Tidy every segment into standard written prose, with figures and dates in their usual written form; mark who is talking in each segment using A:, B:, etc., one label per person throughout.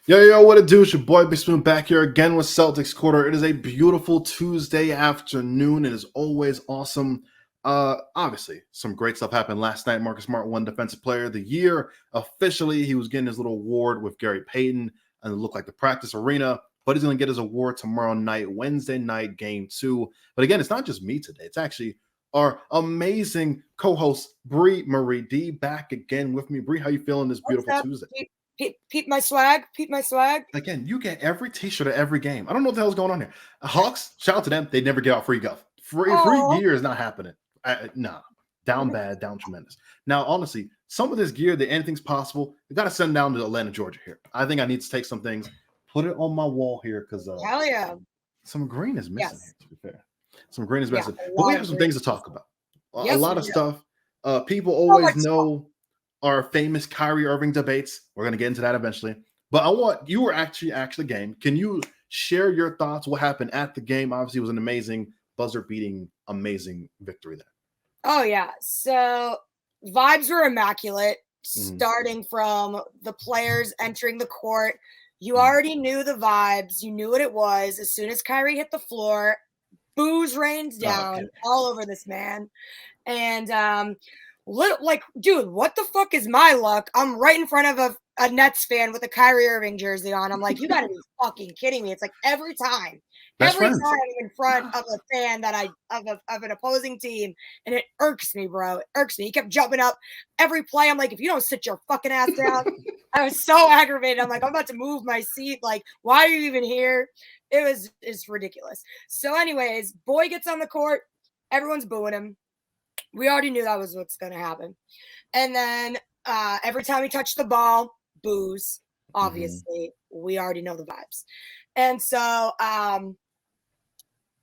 A: Yo, what it do? It's your boy Big Spoon back here again with Celtics Quarter. It is a beautiful Tuesday afternoon. It is always awesome. Obviously, some great stuff happened last night. Marcus Smart won Defensive Player of the Year. Officially, he was getting his little award with Gary Payton, and it looked like the practice arena. But he's going to get his award tomorrow night, Wednesday night, Game 2. But again, it's not just me today. It's actually our amazing co-host, Bree Marie D, back again with me. Bree, how you feeling this beautiful Tuesday?
B: Peep my swag.
A: Again, you get every t-shirt at every game. I don't know what the hell's going on here. Hawks, shout out to them. They never get out free guff. Free gear is not happening. Nah, down bad, down tremendous. Now, honestly, some of this gear, that anything's possible, you got to send down to Atlanta, Georgia here. I think I need to take some things, put it on my wall here because
B: hell yeah,
A: some green is missing.
B: Yes.
A: Here, to be fair, some green is missing. But we have some things to talk about. A lot of stuff. People always know our famous Kyrie Irving debates. We're going to get into that eventually. But I want you were actually the game. Can you share your thoughts? What happened at the game? Obviously, it was an amazing buzzer-beating, amazing victory there.
B: Oh yeah. So vibes were immaculate, starting from the players entering the court. You already knew the vibes. You knew what it was. As soon as Kyrie hit the floor, boos rained down all over this man. And dude, what the fuck is my luck? I'm right in front of a Nets fan with a Kyrie Irving jersey on. I'm like, you gotta be fucking kidding me. It's like every time I'm in front of a fan that of an opposing team, and it irks me, bro. It irks me. He kept jumping up every play. I'm like, if you don't sit your fucking ass down, I was so aggravated. I'm like, I'm about to move my seat. Like, why are you even here? It's ridiculous. So, anyways, boy gets on the court, everyone's booing him. We already knew that was what's going to happen. And then every time he touched the ball, boos. Obviously, we already know the vibes. And so,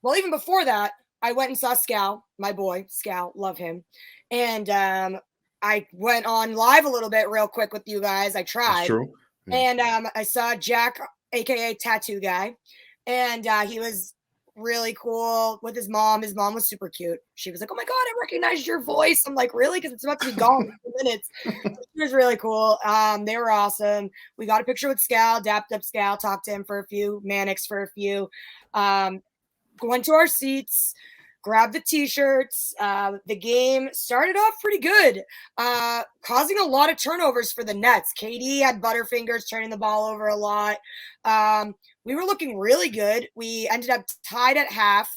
B: well, even before that, I went and saw Scal, my boy, Scal, love him. And I went on live a little bit real quick with you guys. I tried.
A: That's true.
B: Yeah. And I saw Jack, a.k.a. Tattoo Guy. And he was really cool with his mom. His mom was super cute. She was like, oh my God, I recognized your voice. I'm like, really? Because it's about to be gone in 2 minutes. She was really cool. They were awesome. We got a picture with Scal, dapped up Scal, talked to him for a few, Mannix for a few. Went to our seats, grabbed the t-shirts. The game started off pretty good, causing a lot of turnovers for the Nets. KD had butterfingers, turning the ball over a lot. We were looking really good. We ended up tied at half.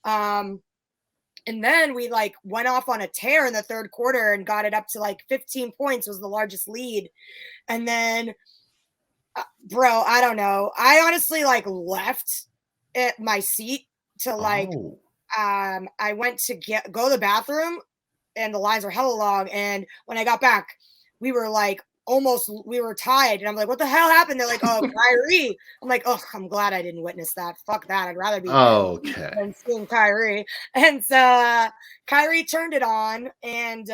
B: And then we went off on a tear in the third quarter and got it up to 15 points was the largest lead. And then, bro, I don't know. I honestly left at my seat to I went to go to the bathroom and the lines were hella long. And when I got back, we were we were tied. And I'm like, what the hell happened? They're like, oh, Kyrie. I'm like, oh, I'm glad I didn't witness that. Fuck that. I'd rather be than seeing Kyrie. And so Kyrie turned it on and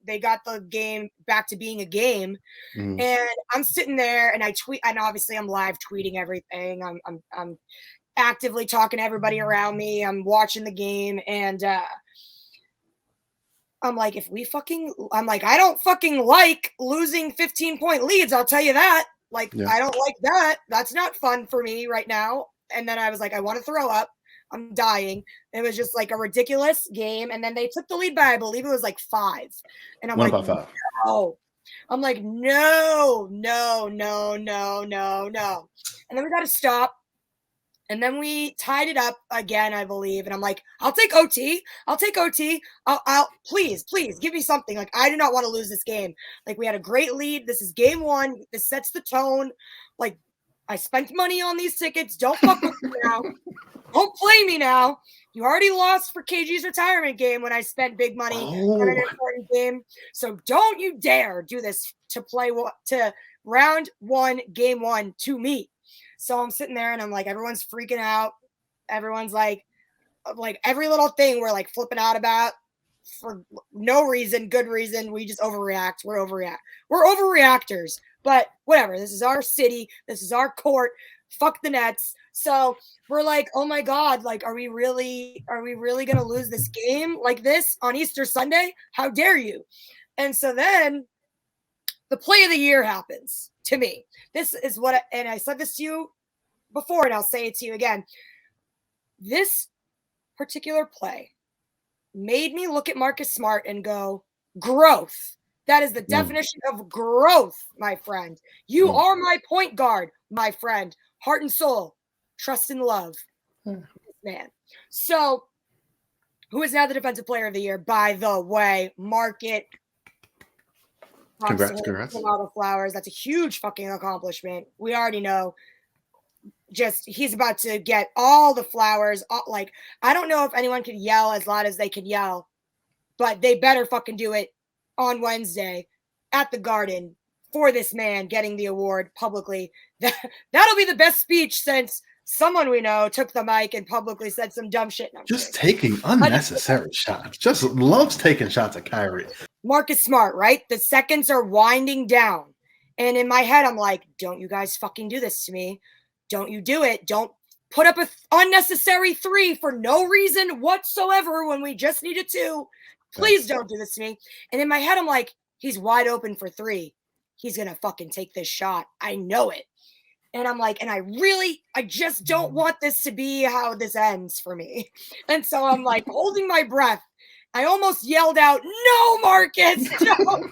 B: they got the game back to being a game. And I'm sitting there and I tweet, and obviously I'm live tweeting everything. I'm actively talking to everybody around me. I'm watching the game and I'm like, I don't fucking like losing 15-point leads. I'll tell you that. I don't like that. That's not fun for me right now. And then I was like, I want to throw up. I'm dying. It was just a ridiculous game. And then they took the lead by, I believe it was 5. And I'm no. I'm like, no. And then we got to stop. And then we tied it up again, I believe. And I'm like, I'll take OT. I'll please give me something. I do not want to lose this game. We had a great lead. This is game 1. This sets the tone. I spent money on these tickets. Don't fuck with me now. Don't play me now. You already lost for KG's retirement game when I spent big money on an important game. So don't you dare do this to round 1, game 1 to me. So I'm sitting there and I'm like, everyone's freaking out. Everyone's like every little thing we're flipping out about for no reason, good reason. We just overreact. We're overreactors, but whatever. This is our city. This is our court. Fuck the Nets. So we're like, oh my God, are we really going to lose this game like this on Easter Sunday? How dare you? And so then the play of the year happens. to me. This is what, and I said this to you before, and I'll say it to you again. This particular play made me look at Marcus Smart and go, growth. That is the definition of growth, my friend. You are my point guard, my friend. Heart and soul, trust and love. Man. So, who is now the defensive player of the year, by the way? Market.
A: Congrats.
B: All the flowers. That's a huge fucking accomplishment. We already know. Just, he's about to get all the flowers. Like, I don't know if anyone could yell as loud as they can yell, but they better fucking do it on Wednesday at the Garden for this man getting the award publicly. That'll be the best speech since someone we know took the mic and publicly said some dumb shit. No,
A: just taking unnecessary shots. Just loves taking shots at Kyrie.
B: Marcus Smart, right? The seconds are winding down. And in my head, I'm like, don't you guys fucking do this to me. Don't you do it. Don't put up an unnecessary 3 for no reason whatsoever when we just needed 2. Please don't do this to me. And in my head, I'm like, he's wide open for 3. He's going to fucking take this shot. I know it. And I'm like, and I just don't want this to be how this ends for me. And so I'm like holding my breath. I almost yelled out, no, Marcus, no.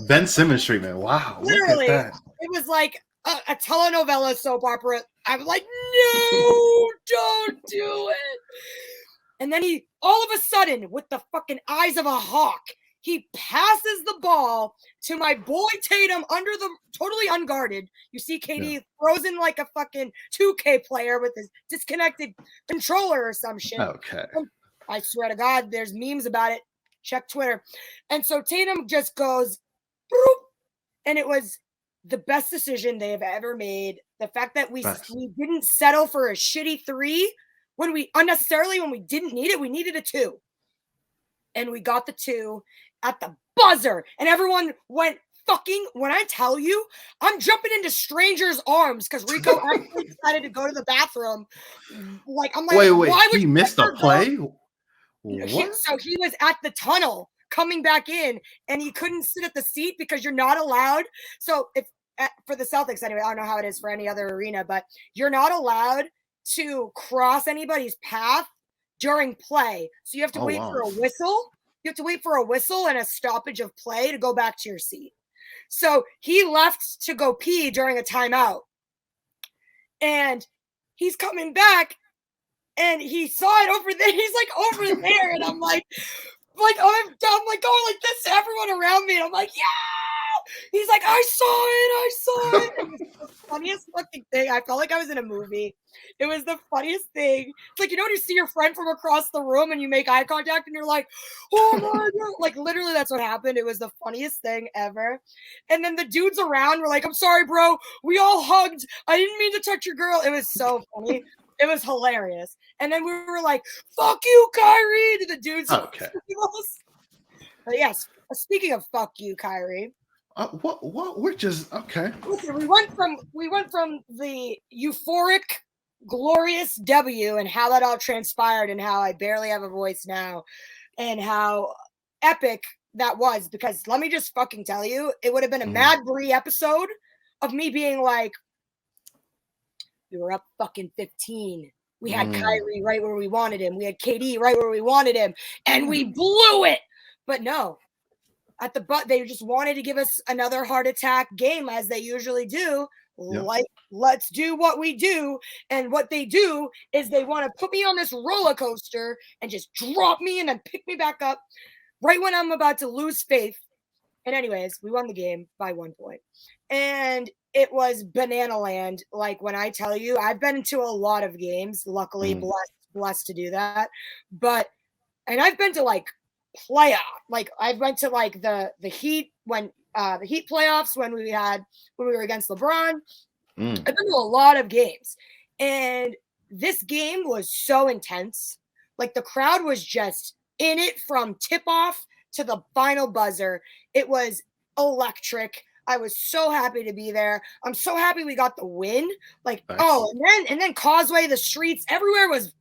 A: Ben Simmons treatment. Wow.
B: Literally,
A: look at that.
B: It was like a telenovela soap opera. I was like, no, don't do it. And then he, all of a sudden, with the fucking eyes of a hawk, he passes the ball to my boy Tatum under the totally unguarded. You see KD frozen like a fucking 2K player with his disconnected controller or some shit.
A: Okay.
B: I swear to God, there's memes about it. Check Twitter. And so Tatum just goes, boop, and it was the best decision they have ever made. The fact that we didn't settle for a shitty 3 when we didn't need it. We needed a 2. And we got the 2 at the buzzer. And everyone went fucking, when I tell you, I'm jumping into strangers' arms because Rico actually decided to go to the bathroom. Like, I'm like,
A: wait,
B: why would
A: he missed a play?
B: What? So he was at the tunnel coming back in, and he couldn't sit at the seat because you're not allowed. So if for the Celtics anyway, I don't know how it is for any other arena, but you're not allowed to cross anybody's path during play. So you have to wait for a whistle. You have to wait for a whistle and a stoppage of play to go back to your seat. So he left to go pee during a timeout. And he's coming back and he saw it over there. He's like over there. And I'm like going like this to everyone around me. And I'm like, yeah. He's like, I saw it. It was the funniest fucking thing. I felt like I was in a movie. It was the funniest thing. It's like, you know, when you see your friend from across the room and you make eye contact and you're like, oh my God. Like, literally, that's what happened. It was the funniest thing ever. And then the dudes around were like, I'm sorry, bro. We all hugged. I didn't mean to touch your girl. It was so funny. It was hilarious. And then we were like, fuck you, Kyrie, to the dudes.
A: Okay.
B: But yes, speaking of fuck you, Kyrie.
A: What? We're just okay.
B: Listen, we went from the euphoric, glorious W and how that all transpired and how I barely have a voice now and how epic that was, because let me just fucking tell you, it would have been a Mad Brie episode of me being like, we were up fucking 15. We had Kyrie right where we wanted him. We had KD right where we wanted him, and we blew it. But no. At the butt, they just wanted to give us another heart attack game, as they usually do. Yep. Like, let's do what we do. And what they do is they want to put me on this roller coaster and just drop me and then pick me back up right when I'm about to lose faith. And anyways, we won the game by 1 point. And it was banana land. Like, when I tell you, I've been to a lot of games, luckily blessed to do that. And I've been to like playoff, like I went to like the Heat when the Heat playoffs when we were against LeBron. I've been to a lot of games, and this game was so intense. Like, the crowd was just in it from tip off to the final buzzer. It was electric. I was so happy to be there. I'm so happy we got the win. Like, nice. And then Causeway, the streets, everywhere was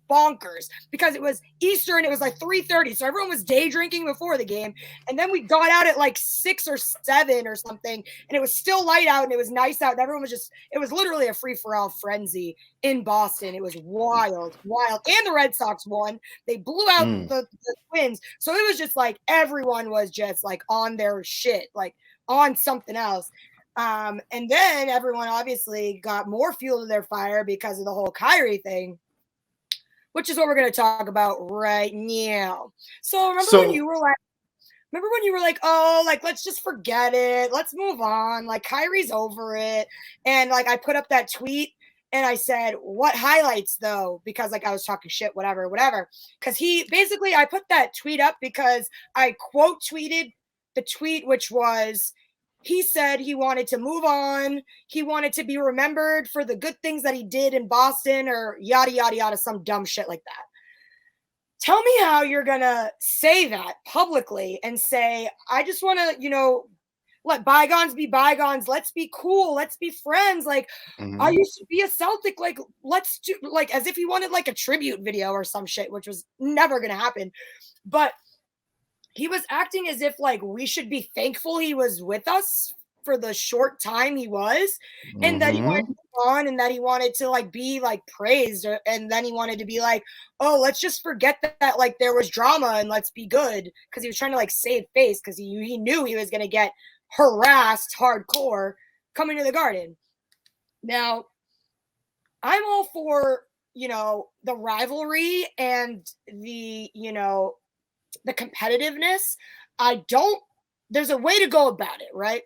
B: bonkers because it was Easter and it was like 3:30. So everyone was day drinking before the game. And then we got out at like 6 or 7 or something. And it was still light out and it was nice out. And everyone was just, it was literally a free-for-all frenzy in Boston. It was wild. And the Red Sox won. They blew out the Twins. So it was just like everyone was just like on their shit, like on something else. And then everyone obviously got more fuel to their fire because of the whole Kyrie thing, which is what we're going to talk about right now. So remember when you were like, oh, like, let's just forget it. Let's move on. Like, Kyrie's over it. And like, I put up that tweet and I said, what highlights though? Because like I was talking shit, whatever. Because I put that tweet up because I quote tweeted the tweet, which was, he said he wanted to move on. He wanted to be remembered for the good things that he did in Boston or yada, yada, yada, some dumb shit like that. Tell me how you're going to say that publicly and say, I just want to, let bygones be bygones. Let's be cool. Let's be friends. Like, I used to be a Celtic. Like, let's do, like, as if he wanted like a tribute video or some shit, which was never going to happen. But he was acting as if like we should be thankful he was with us for the short time he was, and that he wanted to move on and that he wanted to like be like praised, and then he wanted to be like, oh, let's just forget that like there was drama and let's be good, because he was trying to like save face because he knew he was going to get harassed hardcore coming to the Garden. Now, I'm all for, the rivalry and the, the competitiveness. There's a way to go about it, right?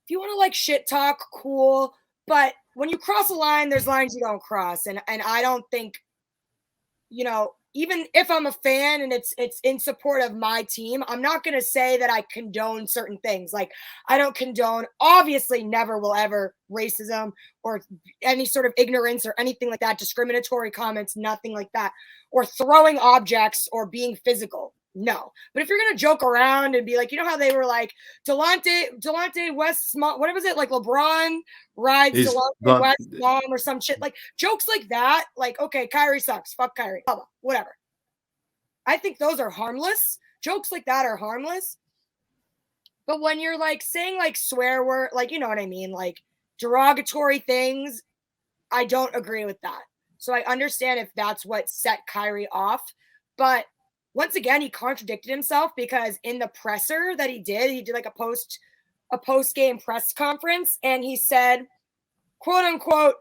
B: If you want to like shit talk, cool. But when you cross a line, there's lines you don't cross. And I don't think, even if I'm a fan and it's in support of my team, I'm not going to say that I condone certain things. Like, I don't condone, obviously never will ever, racism or any sort of ignorance or anything like that, discriminatory comments, nothing like that, or throwing objects or being physical. No. But if you're going to joke around and be like, how they were like, Delonte West's mom, what was it? Like LeBron rides Delonte West's mom or some shit. Like jokes like that. Like, okay, Kyrie sucks. Fuck Kyrie. Blah, blah, whatever. I think those are harmless. Jokes like that are harmless. But when you're like saying like swear word, like, you know what I mean? Like derogatory things, I don't agree with that. So I understand if that's what set Kyrie off. But once again, he contradicted himself because in the presser that he did like a post-game press conference, and he said, quote unquote,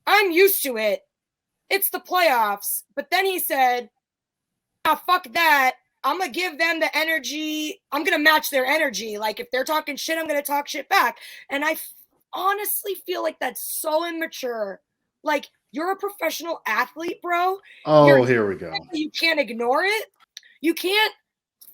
B: I'm used to it. It's the playoffs. But then he said, fuck that. I'm going to give them the energy. I'm going to match their energy. Like if they're talking shit, I'm going to talk shit back. And I honestly feel like that's so immature. Like, you're a professional athlete, bro.
A: Oh, here we go.
B: You can't ignore it. You can't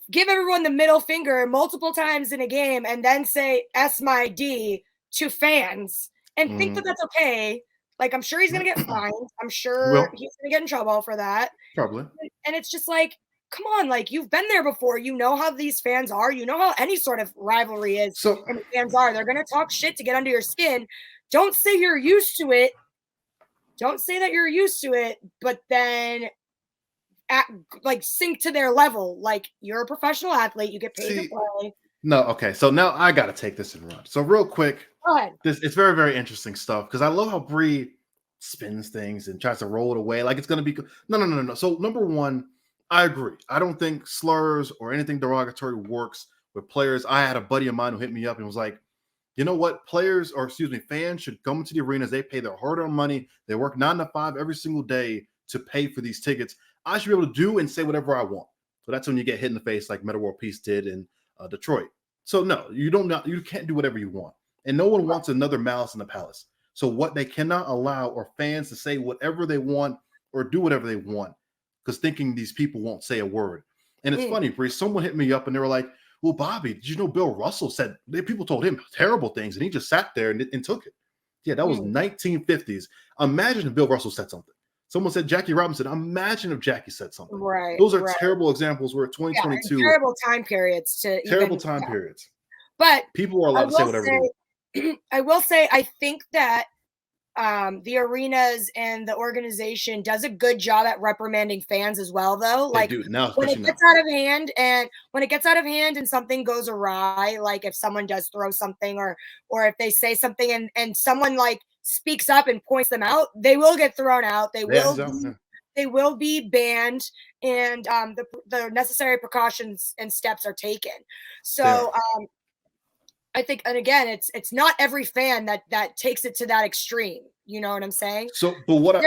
B: give everyone the middle finger multiple times in a game and then say S my D to fans and think that that's okay. Like, I'm sure he's going to get fined. I'm sure he's going to get in trouble for that.
A: Probably.
B: And it's just like, come on, like, you've been there before. You know how these fans are. You know how any sort of rivalry is. And the fans are. They're going to talk shit to get under your skin. Don't say you're used to it. Don't say that you're used to it, but then sink to their level. Like, you're a professional athlete. You get paid to play.
A: No, okay. So now I got to take this and run. So real quick,
B: go ahead.
A: It's very, very interesting stuff because I love how Bree spins things and tries to roll it away like it's going to be no. So number one, I agree. I don't think slurs or anything derogatory works with players. I had a buddy of mine who hit me up and was like, you know what? Fans should come to the arenas. They pay their hard-earned money. They work 9 to 5 every single day to pay for these tickets. I should be able to do and say whatever I want. So that's when you get hit in the face like Meta World Peace did in Detroit. So no, you can't do whatever you want. And no one wants another Malice in the Palace. So what they cannot allow are fans to say whatever they want or do whatever they want because thinking these people won't say a word. And it's funny, Bree, someone hit me up and they were like, well, Bobby, did you know Bill Russell said people told him terrible things and he just sat there and took it? Yeah, that was 1950s. Imagine if Bill Russell said something. Someone said Jackie Robinson. Imagine if Jackie said something.
B: Right.
A: Those are terrible examples. We're at 2022.
B: Yeah, terrible time periods.
A: Periods.
B: But
A: people are allowed to say whatever they want.
B: I will say, I think that the arenas and the organization does a good job at reprimanding fans as well, though.
A: They
B: Like
A: do now,
B: when
A: especially
B: it
A: now.
B: gets out of hand and something goes awry, like if someone does throw something or if they say something and someone like speaks up and points them out, they will get thrown out.
A: Yeah, so, yeah.
B: They will be banned, and the necessary precautions and steps are taken.
A: They are.
B: So I think, and again, it's not every fan that takes it to that extreme. You know what I'm saying?
A: So, but what I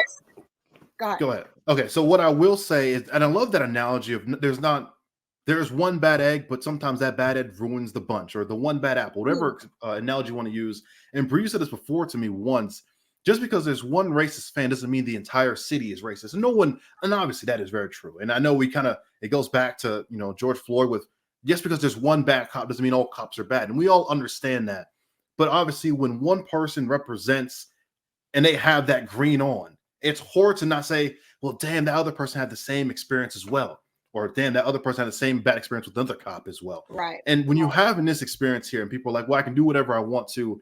B: Go ahead.
A: go ahead. Okay, so what I will say is, and I love that analogy of there's one bad egg, but sometimes that bad egg ruins the bunch, or the one bad apple, whatever analogy you want to use. And Bree said this before to me once. Just because there's one racist fan doesn't mean the entire city is racist. And no one, and obviously that is very true. And I know it goes back to George Floyd with just because there's one bad cop doesn't mean all cops are bad, and we all understand that. But obviously, when one person represents and they have that green on, it's hard to not say, well, damn, that other person had the same experience as well. Or damn, that other person had the same bad experience with another cop as well.
B: Right.
A: And when you have in this experience here and people are like, well, I can do whatever I want to.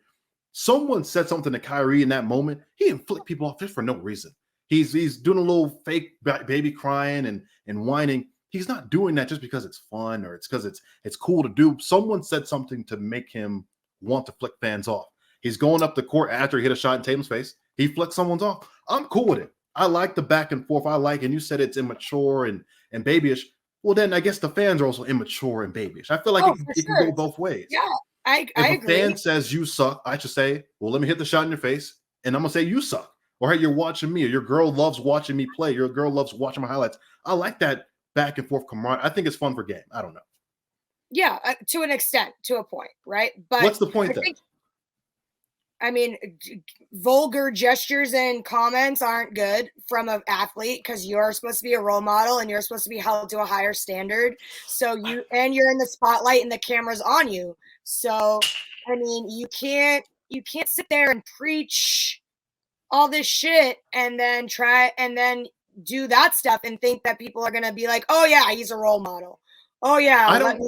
A: Someone said something to Kyrie in that moment. He inflict people off just for no reason. He's doing a little fake baby crying and whining. He's not doing that just because it's fun or it's because it's cool to do. Someone said something to make him want to flick fans off. He's going up the court after he hit a shot in Tatum's face. He flicks someone's off. I'm cool with it. I like the back and forth. And you said it's immature and babyish. Well, then I guess the fans are also immature and babyish. I feel like it can go both ways.
B: Yeah, I
A: If
B: agree.
A: a fan says you suck, I should say, well, let me hit the shot in your face, and I'm gonna say you suck. Or hey, you're watching me, or your girl loves watching me play. Your girl loves watching my highlights. I like that back and forth camaraderie. I think it's fun for game. I don't know.
B: Yeah, to an extent, to a point, right? But
A: what's the point then?
B: I mean, vulgar gestures and comments aren't good from an athlete because you're supposed to be a role model and you're supposed to be held to a higher standard. So you're in the spotlight and the camera's on you. So I mean, you can't sit there and preach all this shit and then do that stuff and think that people are gonna be like, oh yeah, he's a role model. Oh yeah,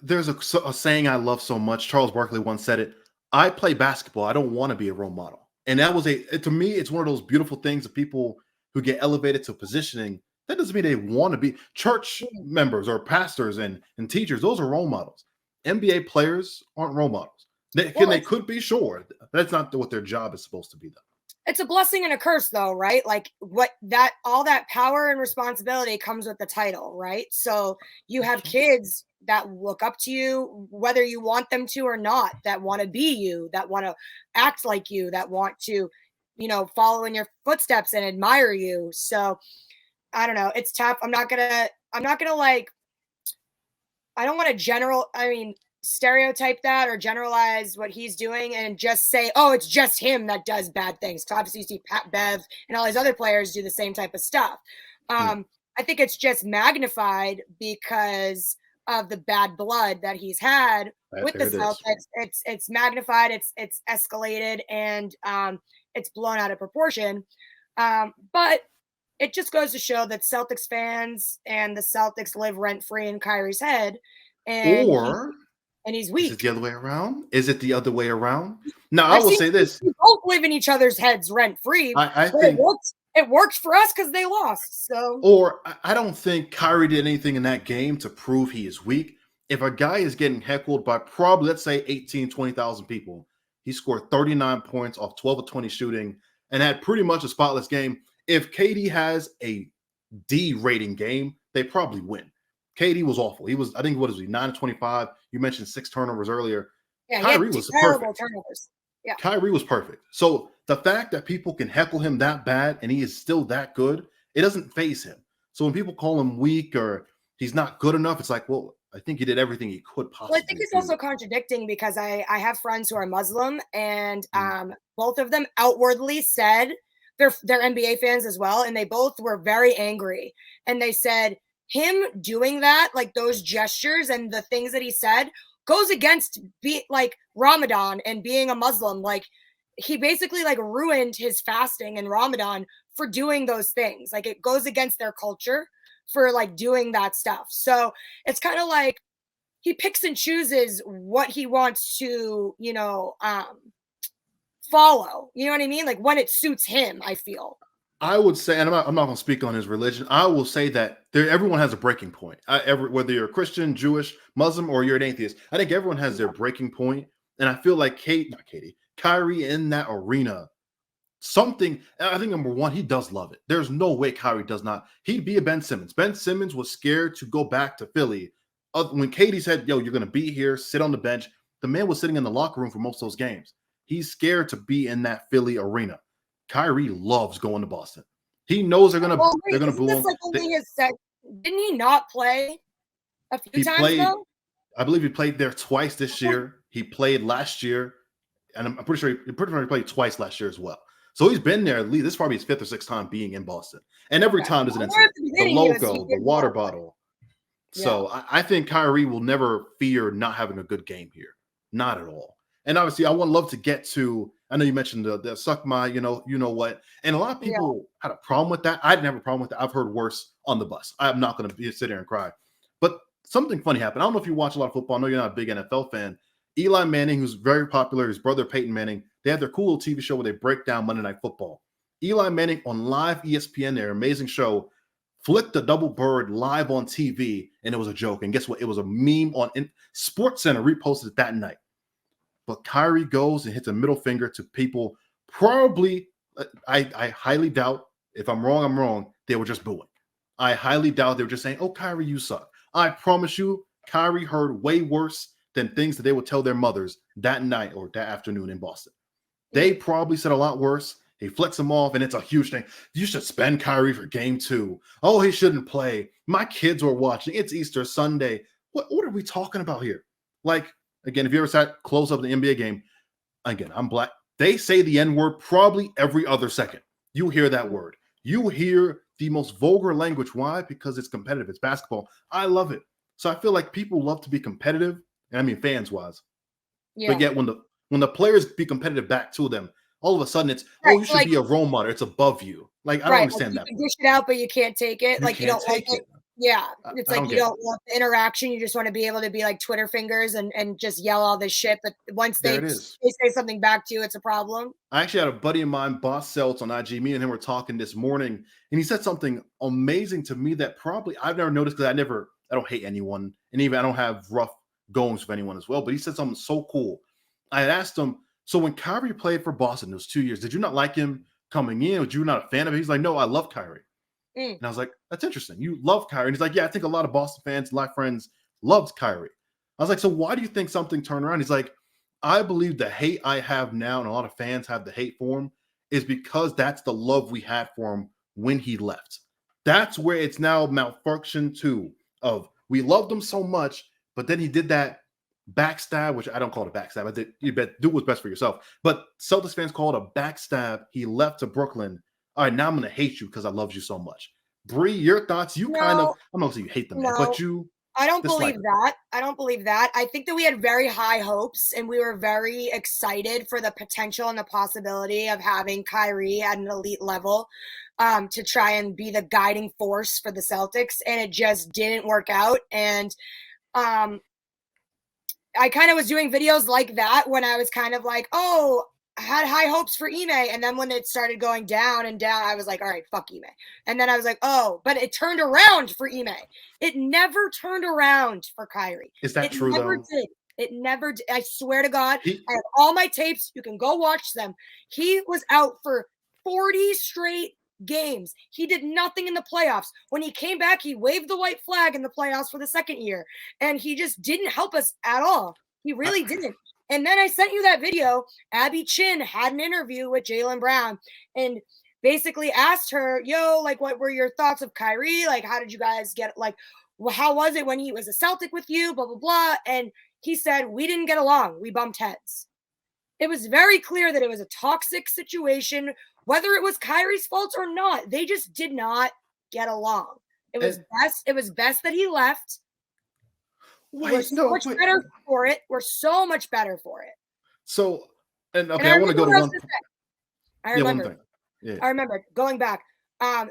A: there's a saying I love so much. Charles Barkley once said it. I play basketball. I don't want to be a role model. And that was to me, it's one of those beautiful things of people who get elevated to positioning. That doesn't mean they want to be church members or pastors and teachers. Those are role models. NBA players aren't role models. They could be, sure. That's not what their job is supposed to be, though.
B: It's a blessing and a curse, though, right? Like all that power and responsibility comes with the title, right? So you have kids that look up to you, whether you want them to or not, that want to be you, that want to act like you, that want to, follow in your footsteps and admire you. So I don't know. It's tough. I'm not gonna like, I don't want to stereotype that or generalize what he's doing and just say, oh, it's just him that does bad things. Because obviously you see Pat Bev and all these other players do the same type of stuff. I think it's just magnified because of the bad blood that he's had with the Celtics. It's magnified, it's escalated, and it's blown out of proportion. But it just goes to show that Celtics fans and the Celtics live rent-free in Kyrie's head. And he's weak.
A: Is it the other way around? Now, I will say this.
B: We both live in each other's heads rent-free.
A: I think
B: it worked for us because they lost. So,
A: or I don't think Kyrie did anything in that game to prove he is weak. If a guy is getting heckled by probably, let's say, 18, 20,000 people, he scored 39 points off 12 of 20 shooting and had pretty much a spotless game. If KD has a D rating game, they probably win. KD was awful. He was, I think, 9 of 25. You mentioned 6 turnovers earlier.
B: Yeah,
A: Kyrie was perfect.
B: Turnovers. Yeah.
A: Kyrie was perfect. So the fact that people can heckle him that bad and he is still that good, it doesn't faze him. So when people call him weak or he's not good enough, it's like, well, I think he did everything he could possibly.
B: Well, I think it's also contradicting because I have friends who are Muslim and both of them outwardly said they're NBA fans as well. And they both were very angry. And they said, him doing that, like those gestures and the things that he said, goes against Ramadan and being a Muslim. Like he basically ruined his fasting and Ramadan for doing those things. Like it goes against their culture for doing that stuff. So it's kind of like he picks and chooses what he wants to, follow. You know what I mean? Like when it suits him, I feel.
A: I would say, and I'm not going to speak on his religion. I will say that everyone has a breaking point. Whether you're a Christian, Jewish, Muslim, or you're an atheist, I think everyone has their breaking point. And I feel like Kyrie in that arena, something. I think number one, he does love it. There's no way Kyrie does not. He'd be a Ben Simmons. Ben Simmons was scared to go back to Philly. When Katie said, "Yo, you're going to be here, sit on the bench," the man was sitting in the locker room for most of those games. He's scared to be in that Philly arena. Kyrie loves going to Boston. He knows they're gonna boo him.
B: Like only his didn't he not play a few times though?
A: I believe he played there twice this year. He played last year, and I'm pretty sure he played twice last year as well. So he's been there at least. This is probably his 5th or 6th time being in Boston. And every time there's an incident. The logo, the water bottle. So I think Kyrie will never fear not having a good game here. Not at all. And obviously, I would love to get to. I know you mentioned the suck my, you know what, and a lot of people had a problem with that. I didn't have a problem with that. I've heard worse on the bus. I'm not going to sit there and cry. But something funny happened. I don't know if you watch a lot of football. I know you're not a big NFL fan. Eli Manning, who's very popular, his brother Peyton Manning, they have their cool little TV show where they break down Monday Night Football. Eli Manning on live ESPN, their amazing show, flicked a double bird live on TV, and it was a joke. And guess what? It was a meme on SportsCenter reposted it that night. But Kyrie goes and hits a middle finger to people. Probably, I highly doubt, if I'm wrong, they were just booing. I highly doubt they were just saying, "Oh, Kyrie, you suck." I promise you, Kyrie heard way worse than things that they would tell their mothers that night or that afternoon in Boston. They probably said a lot worse. He flicks him off, and it's a huge thing. You should spend Kyrie for game 2. Oh, he shouldn't play. My kids were watching. It's Easter Sunday. What are we talking about here? Like, again, if you ever sat close up the NBA game, again, I'm black. They say the N-word probably every other second. You hear that word. You hear the most vulgar language. Why? Because it's competitive. It's basketball. I love it. So I feel like people love to be competitive, and I mean fans-wise. Yeah. But yet when the players be competitive back to them, all of a sudden it's, right, you should be a role model. It's above you. Like, I don't understand that.
B: You can dish it out, but you can't take it. Like, you don't take it. Yeah, it's like you don't want the interaction. You just want to be able to be like Twitter fingers and just yell all this shit. But once they say something back to you, it's a problem.
A: I actually had a buddy of mine, Boss Seltz, on IG. Me and him were talking this morning, and he said something amazing to me that probably I've never noticed because I don't hate anyone, and even I don't have rough goings with anyone as well. But he said something so cool. I had asked him, so when Kyrie played for Boston those 2 years, did you not like him coming in? Were you not a fan of him? He's like, no, I love Kyrie. And I was like, that's interesting. You love Kyrie. And he's like, yeah, I think a lot of Boston fans, a lot of friends loved Kyrie. I was like, so why do you think something turned around? He's like, I believe the hate I have now, and a lot of fans have the hate for him, is because that's the love we had for him when he left. That's where it's now malfunctioned too, of we loved him so much, but then he did that backstab, which I don't call it a backstab. I think you bet do what's best for yourself. But Celtics fans call it a backstab. He left to Brooklyn. All right, now I'm going to hate you because I loved you so much. Bree, your thoughts? You kind of, I'm not saying you hate the man, but
B: I don't believe that. I don't believe that. I think that we had very high hopes and we were very excited for the potential and the possibility of having Kyrie at an elite level to try and be the guiding force for the Celtics. And it just didn't work out. And I kind of was doing videos like that when I was kind of like, oh, I had high hopes for Ime. And then when it started going down and down, I was like, all right, fuck Ime. And then I was like, oh, but it turned around for Ime. It never turned around for Kyrie.
A: Is that true,
B: though? It never did. I swear to God, I have all my tapes. You can go watch them. He was out for 40 straight games. He did nothing in the playoffs. When he came back, he waved the white flag in the playoffs for the second year. And he just didn't help us at all. He really didn't. And then I sent you that video. Abby Chin had an interview with Jaylen Brown and basically asked her, yo, like, what were your thoughts of Kyrie? Like, how did you guys get, like, how was it when he was a Celtic with you? Blah, blah, blah. And he said, we didn't get along. We bumped heads. It was very clear that it was a toxic situation, whether it was Kyrie's fault or not. They just did not get along. It was best that he left. We're so much better for it. We're so much better for it.
A: So, and okay, I want to go to one.
B: I remember. I remember going back. I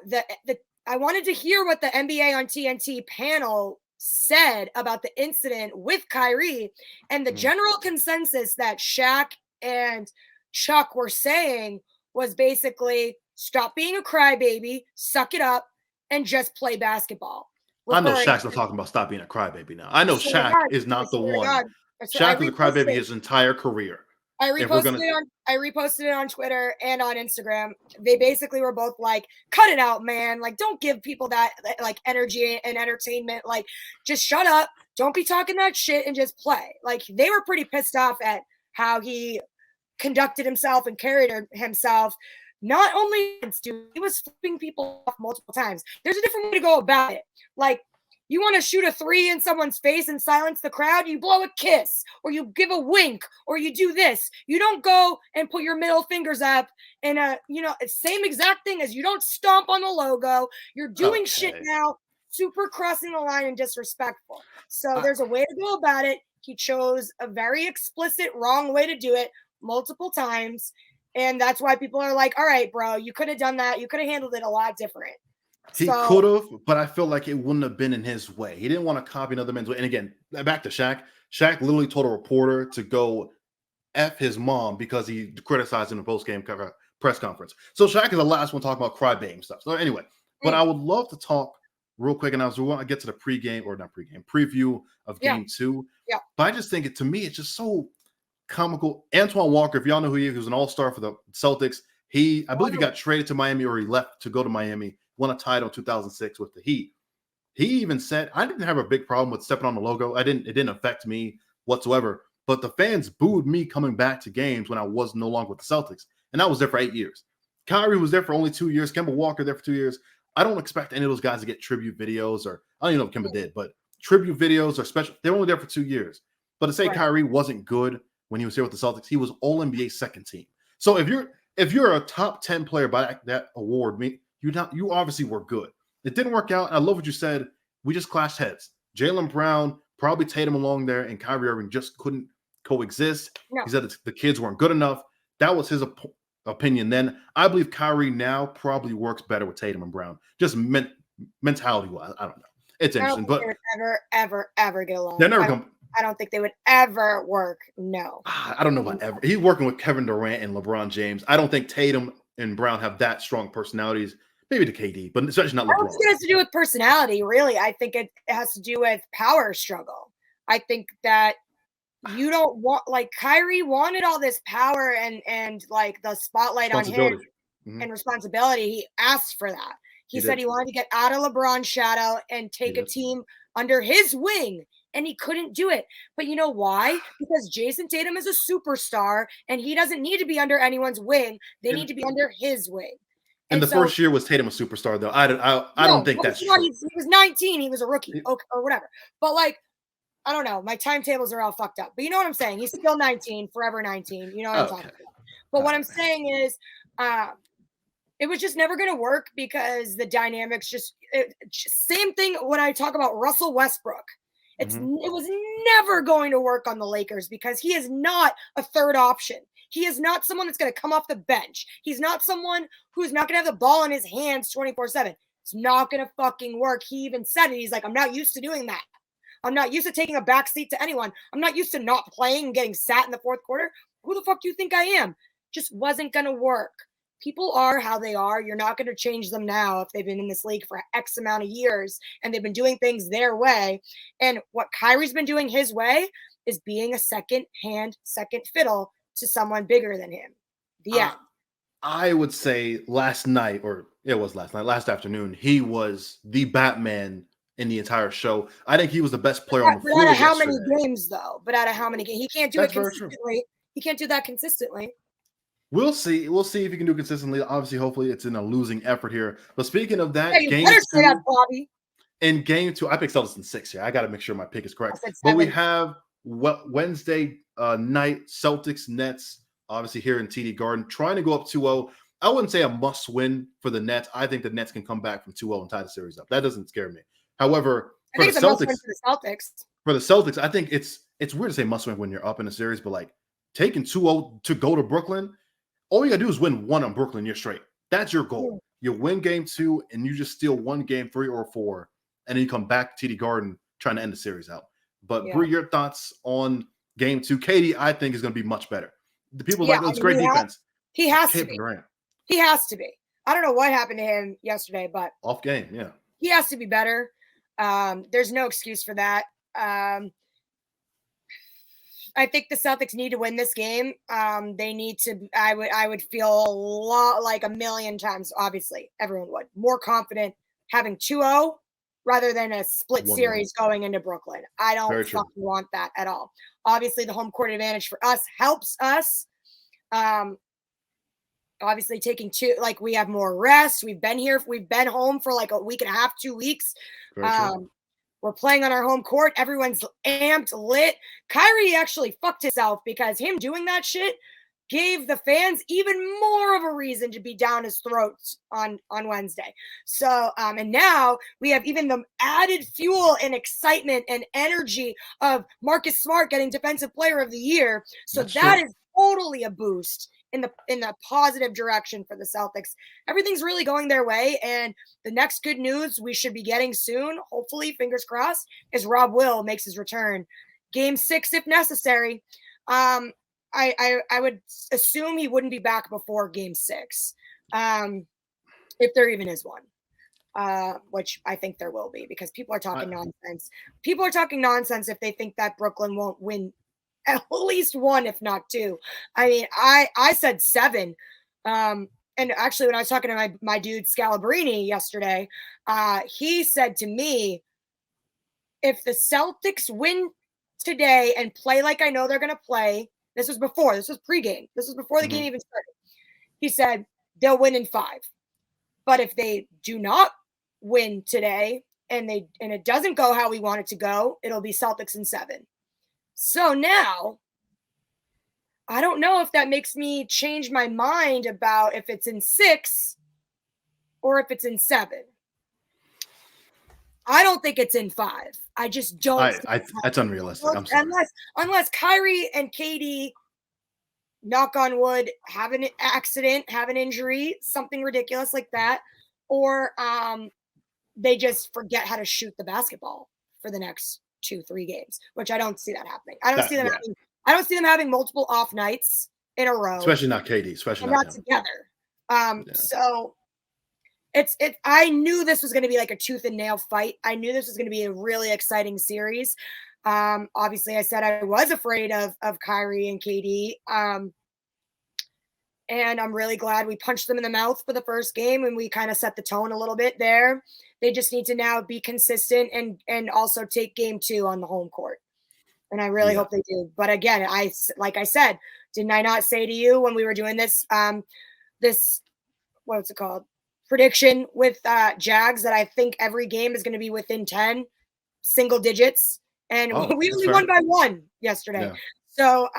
B: wanted to hear what the NBA on TNT panel said about the incident with Kyrie and the general consensus that Shaq and Chuck were saying was basically stop being a crybaby, suck it up, and just play basketball.
A: I know Shaq's not talking about stop being a crybaby now. I know Shaq is not the one.
B: I
A: Shaq was a crybaby his entire career.
B: I reposted it on Twitter and on Instagram. They basically were both like, cut it out, man. Like, don't give people that like energy and entertainment. Like, just shut up. Don't be talking that shit and just play. Like, they were pretty pissed off at how he conducted himself and carried himself. Not only he was flipping people off multiple times. There's a different way to go about it. Like, you want to shoot a 3 in someone's face and silence the crowd, you blow a kiss, or you give a wink, or you do this. You don't go and put your middle fingers up and same exact thing as you don't stomp on the logo. You're doing shit now, super crossing the line and disrespectful. So there's a way to go about it. He chose a very explicit wrong way to do it multiple times. And that's why people are like, all right, bro, you could have done that. You could have handled it a lot different.
A: He could have, but I feel like it wouldn't have been in his way. He didn't want to copy another man's way. And again, back to Shaq. Shaq literally told a reporter to go F his mom because he criticized him in the post-game press conference. So Shaq is the last one talking about crybaby stuff. So anyway, but I would love to talk real quick, and we want to get to the preview of game 2.
B: Yeah.
A: But I just think to me, it's just so comical. Antoine Walker, if y'all know who he is, he was an all-star for the Celtics. I believe he got traded to Miami, or he left to go to Miami. Won a title in 2006 with the Heat. He even said, I didn't have a big problem with stepping on the logo. It didn't affect me whatsoever. But the fans booed me coming back to games when I was no longer with the Celtics. And I was there for 8 years. Kyrie was there for only 2 years. Kemba Walker there for 2 years. I don't expect any of those guys to get tribute videos, or I don't even know if Kemba did, but tribute videos are special. They were only there for 2 years. But to say Kyrie wasn't good when he was here with the Celtics, he was All NBA second team. So if you're a top 10 player by that award, you obviously were good. It didn't work out. I love what you said. We just clashed heads. Jaylen Brown, probably Tatum along there, and Kyrie Irving just couldn't coexist. No. He said the kids weren't good enough. That was his opinion then. I believe Kyrie now probably works better with Tatum and Brown. Just mentality-wise. I don't know. It's interesting. But
B: they would ever get along.
A: They're never come.
B: I don't think they would ever work. No.
A: I don't know about ever. He's working with Kevin Durant and LeBron James. I don't think Tatum and Brown have that strong personalities. Maybe to KD, but especially not LeBron. I don't think
B: it has to do with personality, really. I think it has to do with power struggle. I think that you don't want, like, Kyrie wanted all this power and like the spotlight on him and responsibility. He asked for that. He said he wanted to get out of LeBron's shadow and take a team under his wing. And he couldn't do it. But you know why? Because Jason Tatum is a superstar and he doesn't need to be under anyone's wing. They need to be under his wing.
A: And the first year was Tatum a superstar, though. I don't think that's true.
B: He was 19. He was a rookie or whatever. But, like, I don't know. My timetables are all fucked up. But you know what I'm saying? He's still 19, forever 19. You know what I'm talking about. But what I'm saying is it was just never going to work because the dynamics same thing when I talk about Russell Westbrook. It was never going to work on the Lakers because he is not a third option. He is not someone that's going to come off the bench. He's not someone who's not going to have the ball in his hands 24/7. It's not going to fucking work. He even said it. He's like, I'm not used to doing that. I'm not used to taking a backseat to anyone. I'm not used to not playing and getting sat in the fourth quarter. Who the fuck do you think I am? Just wasn't going to work. People are how they are. You're not going to change them now if they've been in this league for X amount of years and they've been doing things their way. And what Kyrie's been doing his way is being a second fiddle to someone bigger than him. The end.
A: I would say last afternoon, he was the Batman in the entire show. I think he was the best player on the floor.
B: But out of how many games, though? He can't do it consistently. He can't do that consistently.
A: We'll see. We'll see if he can do it consistently. Obviously, hopefully, it's in a losing effort here. But speaking of that,
B: game 2, Bobby.
A: In game 2, I picked Celtics in 6 here. I got to make sure my pick is correct. But we have Wednesday night Celtics Nets, obviously here in TD Garden, trying to go up 2-0. I wouldn't say a must win for the Nets. I think the Nets can come back from 2-0 and tie the series up. That doesn't scare me. However, for the Celtics, I think it's weird to say must win when you're up in a series, but like taking 2-0 to go to Brooklyn, all you gotta do is win 1 on Brooklyn. You're straight. That's your goal. You win game 2 and you just steal 1 game 3 or 4, and then you come back to TD Garden trying to end the series out. But Bree, your thoughts on game 2? Katie, I think, is going to be much better. The people like, oh, it's great defense.
B: He has to
A: Kevin
B: be.
A: Durant.
B: He has to be. I don't know what happened to him yesterday, but
A: off game, yeah.
B: He has to be better. There's no excuse for that. I think the Celtics need to win this game. They need to. I would feel a lot like a million times. Obviously, everyone would more confident having 2-0 rather than a split
A: 1-1.
B: series going into Brooklyn. I don't fucking want that at all. Obviously, the home court advantage for us helps us. Obviously, taking two, like we have more rest. We've been home for like a week and a half, 2 weeks. We're playing on our home court. Everyone's amped, lit. Kyrie actually fucked himself because him doing that shit gave the fans even more of a reason to be down his throats on Wednesday. So, and now we have even the added fuel and excitement and energy of Marcus Smart getting Defensive Player of the Year. So that is totally a boost in the positive direction for the Celtics. Everything's really going their way, and the next good news we should be getting soon, hopefully, fingers crossed, is Rob Will makes his return. Game 6 if necessary. I would assume he wouldn't be back before Game 6, if there even is one, which I think there will be because people are talking nonsense. People are talking nonsense if they think that Brooklyn won't win at least one, if not two. I mean, I said 7. And actually, when I was talking to my dude Scalabrini yesterday, he said to me, if the Celtics win today and play like I know they're going to play, this was pregame. This was before the game even started. He said they'll win in 5. But if they do not win today and it doesn't go how we want it to go, it'll be Celtics in 7. So now, I don't know if that makes me change my mind about if it's in 6 or if it's in 7. I don't think it's in 5. I just don't.
A: That's unrealistic. I'm sorry.
B: Unless Kyrie and KD, knock on wood, have an accident, have an injury, something ridiculous like that, or they just forget how to shoot the basketball for the next 2-3 games, which I don't see that happening. I don't see them having multiple off nights in a row,
A: especially not KD, especially not
B: together. So I knew this was going to be like a tooth and nail fight. I knew this was going to be a really exciting series. Obviously, I said I was afraid of Kyrie and KD. And I'm really glad we punched them in the mouth for the first game and we kind of set the tone a little bit there. They just need to now be consistent and also take game 2 on the home court. And I really hope they do. But again, like I said, didn't I not say to you when we were doing this, what's it called? Prediction with Jags that I think every game is going to be within 10 single digits. And we only won by 1 yesterday. Yeah. So,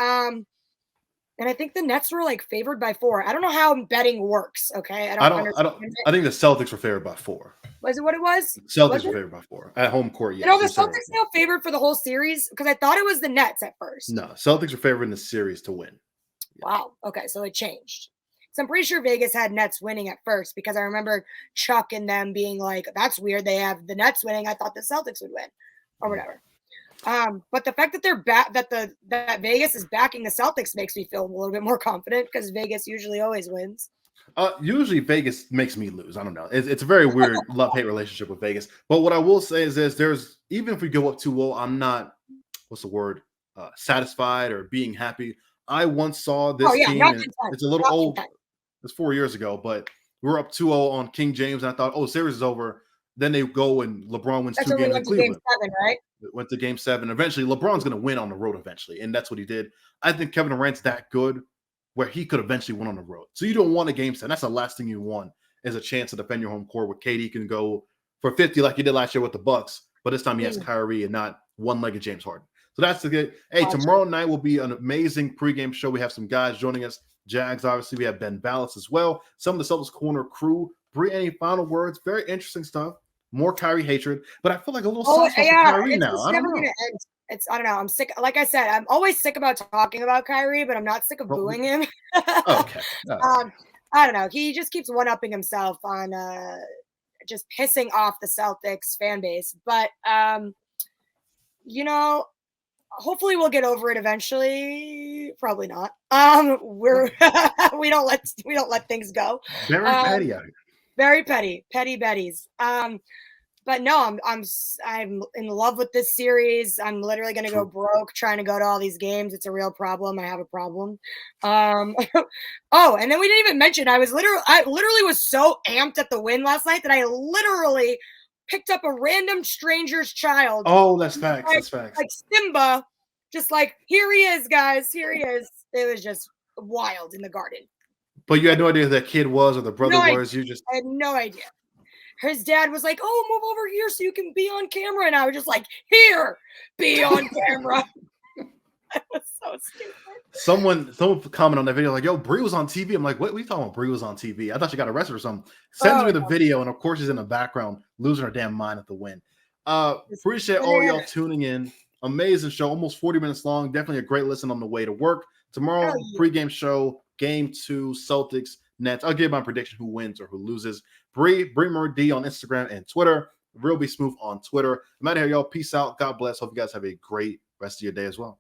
B: and I think the Nets were like favored by 4. I don't know how betting works. Okay. I
A: think the Celtics were favored by 4.
B: Was it what it was?
A: Celtics were favored by 4 at home court.
B: Yes. The Celtics now favored for the whole series because I thought it was the Nets at first.
A: No, Celtics were favored in the series to win.
B: Yeah. Wow. Okay. So it changed. So I'm pretty sure Vegas had Nets winning at first because I remember Chuck and them being like, that's weird. They have the Nets winning. I thought the Celtics would win or whatever. But the fact that that Vegas is backing the Celtics makes me feel a little bit more confident because Vegas usually always wins.
A: Usually Vegas makes me lose. I don't know. It's a very weird love-hate relationship with Vegas. But what I will say is this: even if we go up 2-0, I'm not satisfied or being happy. I once saw this team. It's a little old. It's 4 years ago, but we were up 2-0 on King James, and I thought, series is over. Then they go and LeBron wins 2 games in Cleveland.
B: Game 7, right?
A: Went to game 7. Eventually, LeBron's going to win on the road eventually, and that's what he did. I think Kevin Durant's that good where he could eventually win on the road. So you don't want a game 7. That's the last thing you want is a chance to defend your home court where KD can go for 50 like he did last year with the Bucks, but this time he has Kyrie and not one-legged James Harden. So that's the good. Hey, tomorrow night will be an amazing pregame show. We have some guys joining us. Jags, obviously, we have Ben Ballas as well. Some of the Celtics Corner crew. Bree, any final words? Very interesting stuff. More Kyrie hatred, but I feel like a little soft for Kyrie now. I don't know.
B: I don't know. I'm sick. Like I said, I'm always sick about talking about Kyrie, but I'm not sick of booing him.
A: Okay.
B: I don't know. He just keeps one-upping himself on just pissing off the Celtics fan base. But hopefully we'll get over it eventually. Probably not. We're we don't let things go.
A: Very petty out here.
B: Very petty Betties. But no, I'm in love with this series. I'm literally going to go broke trying to go to all these games. It's a real problem. I have a problem. Oh, and then we didn't even mention I literally was so amped at the win last night that I literally picked up a random stranger's child.
A: Oh, that's facts. That's facts.
B: Like Simba, just like, here he is, guys. Here he is. It was just wild in the garden.
A: But you had no idea who that kid was or the brother was.
B: I had no idea. His dad was like, "Oh, move over here so you can be on camera," and I was just like, "Here, be on camera." That was so stupid.
A: Someone commented on that video like, "Yo, Bree was on TV." I'm like, "What are you talking about? Bree was on TV? I thought she got arrested or something." Sends me the video, and of course she's in the background losing her damn mind at the win. Appreciate all y'all tuning in. Amazing show, almost 40 minutes long. Definitely a great listen on the way to work. Tomorrow, pregame show, Game 2, Celtics, Nets. I'll give my prediction who wins or who loses. Bree D on Instagram and Twitter. Real Be Smooth on Twitter. I'm out of here, y'all. Peace out. God bless. Hope you guys have a great rest of your day as well.